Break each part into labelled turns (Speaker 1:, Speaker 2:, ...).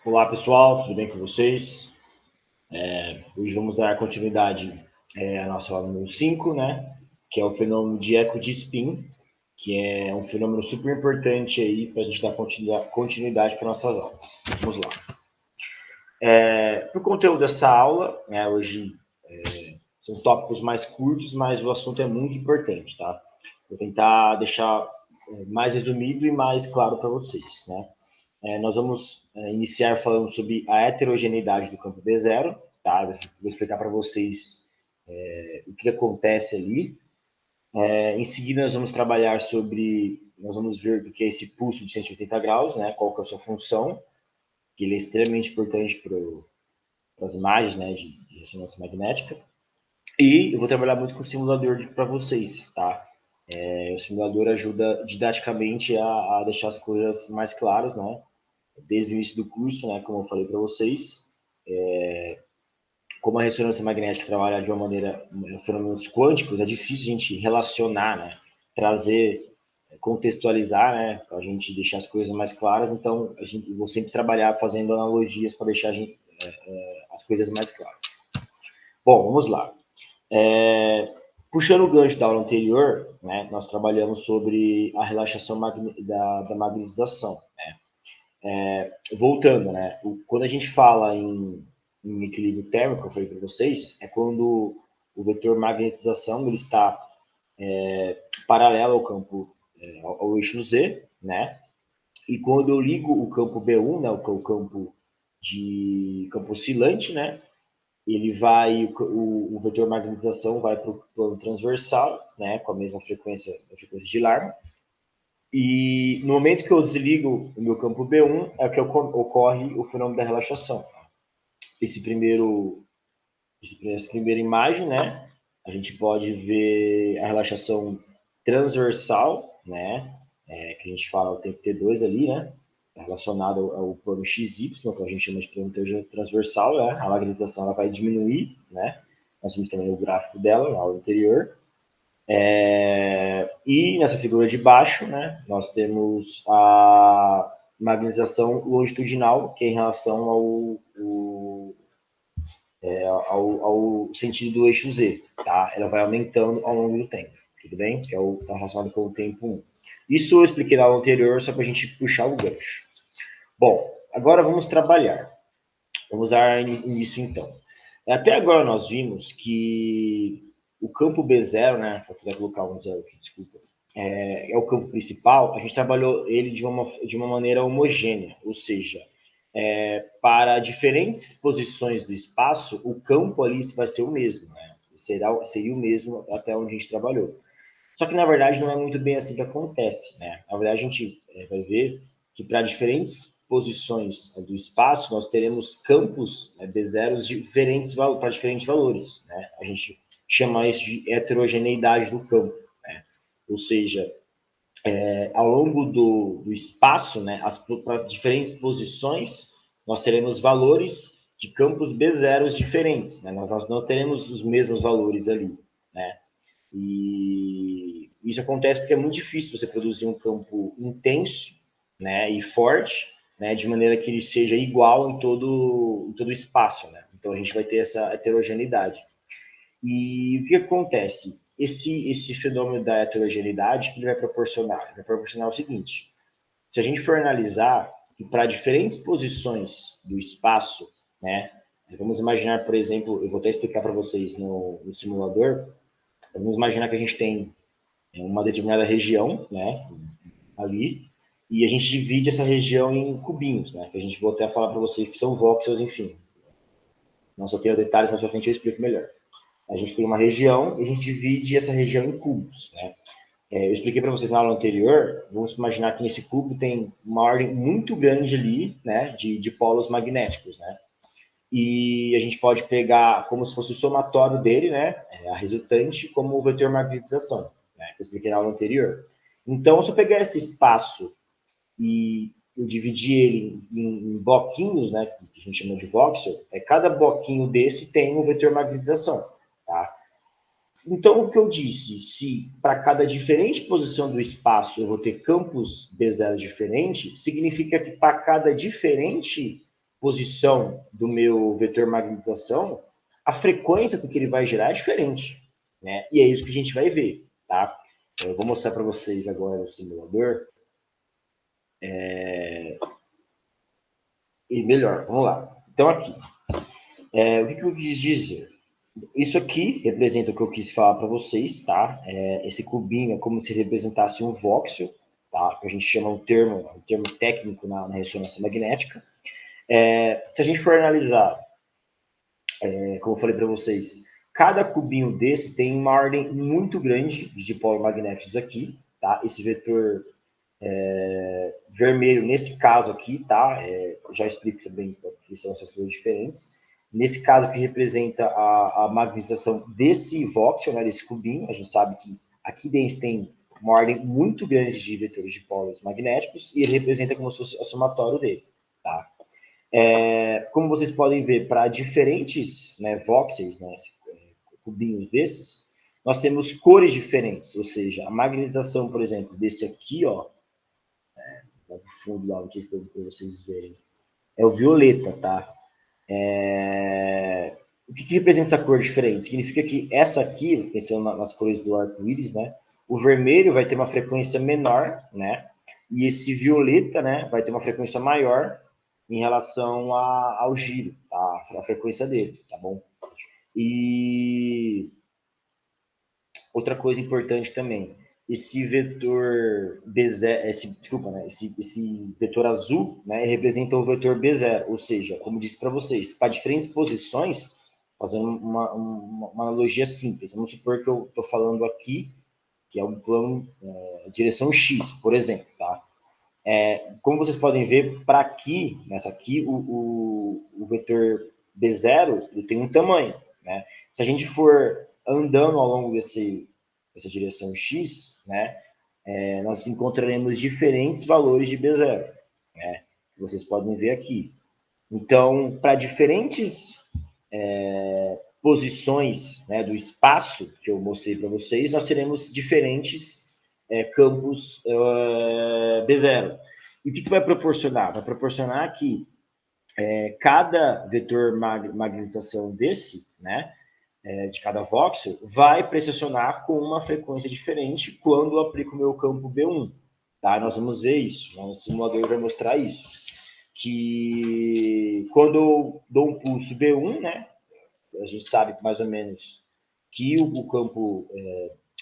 Speaker 1: Olá pessoal, tudo bem com vocês? Hoje vamos dar continuidade à nossa aula número 5, né? Que é o fenômeno de eco de spin, que é um fenômeno super importante aí para a gente dar continuidade para nossas aulas. Vamos lá. Para o conteúdo dessa aula, né, hoje são tópicos mais curtos, mas o assunto é muito importante, tá? Vou tentar deixar mais resumido e mais claro para vocês, né? Nós vamos iniciar falando sobre a heterogeneidade do campo B0, tá? Vou explicar para vocês o que acontece ali. Em seguida, nós vamos ver o que é esse pulso de 180 graus, né? Qual que é a sua função, que ele é extremamente importante para as imagens, né, de ressonância magnética. E eu vou trabalhar muito com o simulador para vocês, tá? O simulador ajuda didaticamente a deixar as coisas mais claras, né? Desde o início do curso, né, como eu falei para vocês, como a ressonância magnética trabalha de uma maneira, fenômenos quânticos, é difícil a gente relacionar, né, trazer, contextualizar, né, para a gente deixar as coisas mais claras. Então, eu vou sempre trabalhar fazendo analogias para deixar as coisas mais claras. Bom, vamos lá. Puxando o gancho da aula anterior, né, nós trabalhamos sobre a relaxação da magnetização. Voltando, né? Quando a gente fala em equilíbrio térmico, eu falei para vocês, é quando o vetor magnetização ele está paralelo ao campo, ao eixo Z, né? E quando eu ligo o campo B1, né, o campo oscilante, né? Ele vai, o vetor magnetização vai para o plano transversal, né? Com a mesma frequência, a frequência de Larmor. E no momento que eu desligo o meu campo B1, é que ocorre o fenômeno da relaxação. Essa primeira imagem, né? A gente pode ver a relaxação transversal, né? Que a gente fala o tempo T2 ali, né? Relacionado ao plano XY, que a gente chama de plano transversal, né? A magnetização ela vai diminuir, né? Nós vimos também o gráfico dela na aula anterior. E nessa figura de baixo, né, nós temos a magnetização longitudinal, que é em relação ao sentido do eixo Z, tá? Ela vai aumentando ao longo do tempo, tudo bem? Que está relacionado com o tempo 1. Isso eu expliquei na aula anterior, só para a gente puxar o gancho. Bom, agora vamos trabalhar. Vamos dar início então. Até agora nós vimos que o campo B0, né? Vou até colocar um zero aqui, desculpa. É o campo principal. A gente trabalhou ele de uma maneira homogênea, ou seja, para diferentes posições do espaço, o campo ali vai ser o mesmo, né? Seria o mesmo até onde a gente trabalhou. Só que, na verdade, não é muito bem assim que acontece, né? Na verdade, a gente vai ver que para diferentes posições do espaço, nós teremos campos B0 diferentes para diferentes valores, né? A gente chama isso de heterogeneidade do campo, né? Ou seja, ao longo do espaço, né, para diferentes posições, nós teremos valores de campos B0 diferentes, né? Nós não teremos os mesmos valores ali, né? E isso acontece porque é muito difícil você produzir um campo intenso, né, e forte, né, de maneira que ele seja igual em todo o espaço, né? Então a gente vai ter essa heterogeneidade. E o que acontece? Esse fenômeno da heterogeneidade que ele vai proporcionar? Ele vai proporcionar o seguinte: se a gente for analisar que para diferentes posições do espaço, né, vamos imaginar, por exemplo, eu vou até explicar para vocês no simulador. Vamos imaginar que a gente tem uma determinada região, né, ali, e a gente divide essa região em cubinhos, né, que a gente vou até falar para vocês que são voxels, enfim. Não só tenho detalhes, mas para frente eu explico melhor. A gente tem uma região e a gente divide essa região em cubos, né? Eu expliquei para vocês na aula anterior, vamos imaginar que nesse cubo tem uma ordem muito grande ali, né, de polos magnéticos, né? E a gente pode pegar como se fosse o somatório dele, né, a resultante, como o vetor magnetização, né, que eu expliquei na aula anterior. Então, se eu pegar esse espaço e eu dividir ele em bloquinhos, né, que a gente chama de voxel, cada bloquinho desse tem um vetor magnetização, tá? Então, o que eu disse, se para cada diferente posição do espaço eu vou ter campos B0 diferentes, significa que para cada diferente posição do meu vetor magnetização, a frequência com que ele vai girar é diferente, né? E é isso que a gente vai ver, tá? Eu vou mostrar para vocês agora o simulador. E melhor, vamos lá. Então, aqui, o que eu quis dizer? Isso aqui representa o que eu quis falar para vocês, tá? Esse cubinho é como se representasse um voxel, tá? Que a gente chama um termo técnico na ressonância magnética. Se a gente for analisar, como eu falei para vocês, cada cubinho desses tem uma ordem muito grande de dipolo magnéticos aqui, tá? Esse vetor vermelho, nesse caso aqui, tá? Já explico também que são essas coisas diferentes. Nesse caso que representa a magnetização desse voxel, né, desse cubinho, a gente sabe que aqui dentro tem uma ordem muito grande de vetores de polos magnéticos e ele representa como se fosse o somatório dele, tá? Como vocês podem ver, para diferentes, né, voxels, né, cubinhos desses, nós temos cores diferentes, ou seja, a magnetização, por exemplo, desse aqui, ó, lá do fundo, lá, não sei se para vocês verem, é o violeta, tá? O que representa essa cor diferente? Significa que essa aqui, pensando nas cores do arco-íris, né? O vermelho vai ter uma frequência menor, né? E esse violeta, né? Vai ter uma frequência maior em relação ao giro, tá? A frequência dele, tá bom? E outra coisa importante também, esse vetor B0, desculpa, né? Esse vetor azul, né? Representa o vetor B0, ou seja, como disse para vocês, para diferentes posições, fazendo uma analogia simples. Vamos supor que eu estou falando aqui, que é um plano direção X, por exemplo, tá? Como vocês podem ver, para aqui, nessa aqui, o vetor B0 ele tem um tamanho, né? Se a gente for andando ao longo dessa direção X, né, nós encontraremos diferentes valores de B0, né? Que vocês podem ver aqui. Então, para diferentes posições, né, do espaço que eu mostrei para vocês, nós teremos diferentes campos B0. E o que vai proporcionar? Vai proporcionar que cada vetor magnetização desse, né, de cada voxel, vai precessionar com uma frequência diferente quando eu aplico o meu campo B1. Tá? Nós vamos ver isso, né? O simulador vai mostrar isso. Que quando eu dou um pulso B1, né, a gente sabe mais ou menos que o campo,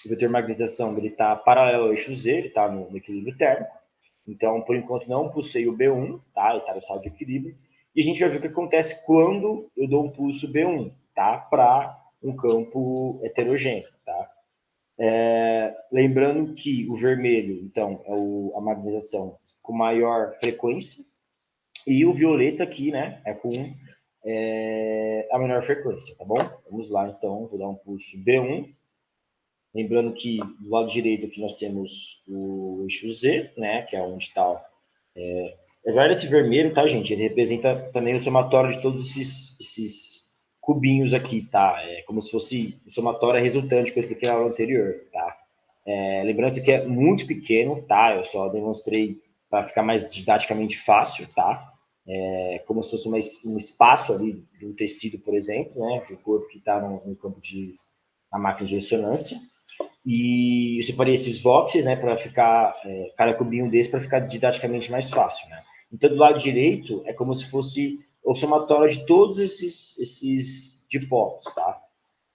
Speaker 1: o vetor magnetização, ele está paralelo ao eixo Z, ele está no equilíbrio térmico. Então, por enquanto, não pulsei o B1, tá? Ele está no estado de equilíbrio. E a gente vai ver o que acontece quando eu dou um pulso B1, tá? Para um campo heterogêneo, tá? Lembrando que o vermelho, então, é a magnetização com maior frequência, e o violeta aqui, né, é com a menor frequência, tá bom? Vamos lá, então, vou dar um pulso B1. Lembrando que do lado direito aqui nós temos o eixo Z, né, que é onde está... Agora esse vermelho, tá, gente? Ele representa também o somatório de todos esses cubinhos aqui, tá? É como se fosse o somatório resultante que eu expliquei na aula anterior, tá? Lembrando que isso aqui é muito pequeno, tá? Eu só demonstrei para ficar mais didaticamente fácil, tá? Como se fosse um espaço ali de um tecido, por exemplo, né? Do corpo que está no campo na máquina de ressonância. E eu separei esses voxels, né? Para ficar, cada cubinho desse para ficar didaticamente mais fácil, né? Então, do lado direito, é como se fosse o somatório de todos esses dipolos, tá?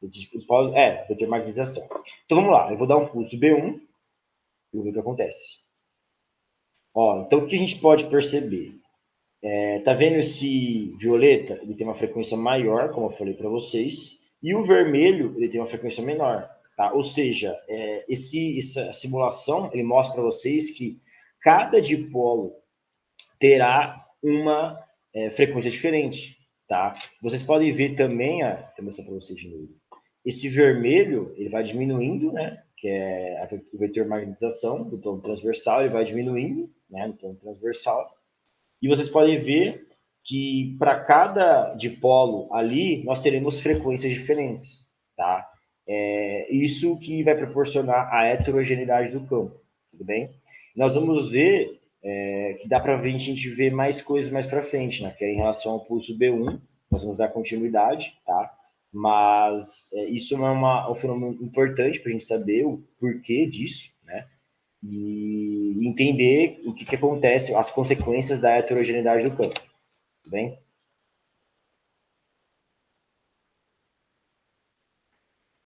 Speaker 1: Os polos, de magnetização. Então, vamos lá. Eu vou dar um pulso B1 e ver o que acontece. Ó, então, o que a gente pode perceber? Tá vendo esse violeta? Ele tem uma frequência maior, como eu falei para vocês, e o vermelho ele tem uma frequência menor, tá? Ou seja, essa simulação ele mostra para vocês que cada dipolo terá uma frequência diferente, tá? Vocês podem ver também, vou mostrar para vocês de novo. Esse vermelho ele vai diminuindo, né? Que é o vetor magnetização do tom transversal, ele vai diminuindo, né? No tom transversal. E vocês podem ver que para cada dipolo ali, nós teremos frequências diferentes, tá? Isso que vai proporcionar a heterogeneidade do campo, tudo bem? Nós vamos ver que dá para a gente ver mais coisas mais para frente, né? Que é em relação ao pulso B1, nós vamos dar continuidade, tá? Mas isso não é um fenômeno importante para a gente saber o porquê disso, né? E entender o que acontece, as consequências da heterogeneidade do campo, tudo bem?